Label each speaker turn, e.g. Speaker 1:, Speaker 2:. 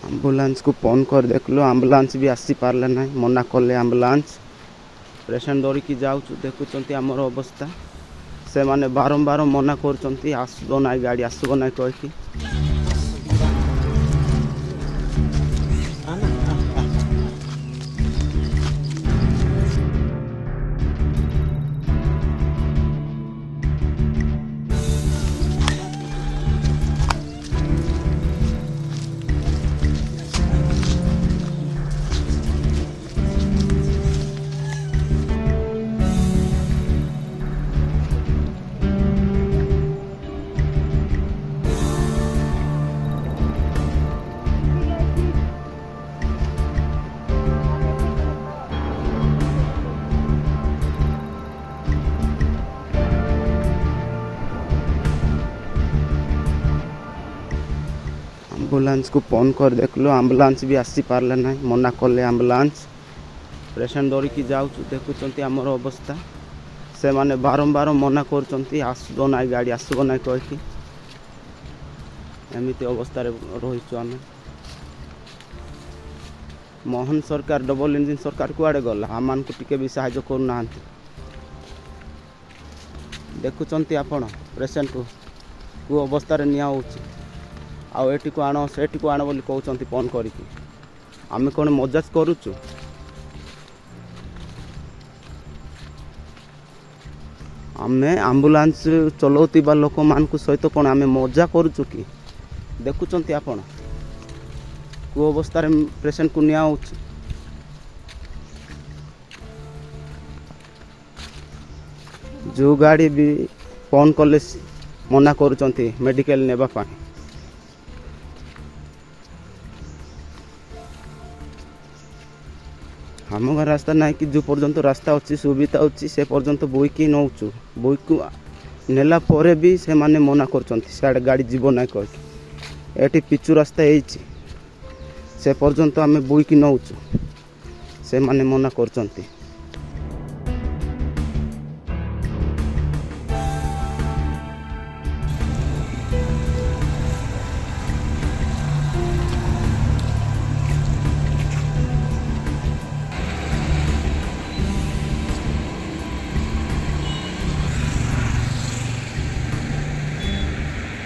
Speaker 1: ambulance को phone कर देखलो आंबुलांस भी आसी पारले ना मना कले आंबुलांस पेसेंट धरिकी जाऊँ देखुं आमर अवस्था से माने बारंबार मना कर आसब ना गाड़ी आसब ना कहीकि आंबुलांस को फोन कर देखलो आंबुलांस भी आसी पारले ना मना कले आंबुलांस पेसेंट धरिकी जाऊँ देखुं आमर अवस्था से माने बारंबार मना कर आसब ना गाड़ी आसब ना कहीकि एमती अवस्था रहीचु आम मोहन सरकार डबल इंजिन सरकार कुआड़े गला आम को टिके भी साहाय्य करना देखुं आपण पेसेंट को अवस्था निया आठी को आण सेठी को आण बोली कहते फोन करके आम कौन मजाक करुचु आम आंबुलांस चलाउतिबा लोक मान सहित कौन आम मजा करुचु कि देखुं आपण को अवस्था पेसेंट को निया जो गाड़ी भी फोन कले मना करुचंती मेडिकल नेबा पाई आम घर रास्ता ना कि जो पर्यंत रास्ता अच्छी सुविधा अच्छी से पर्यंत बोईकी नौचु बोई को नेला परे भी से माने मना कर गाड़ी जीव ना कह एटी पिचु रास्ता से पर्यंत आम बोईकी नौचु से माने मना कर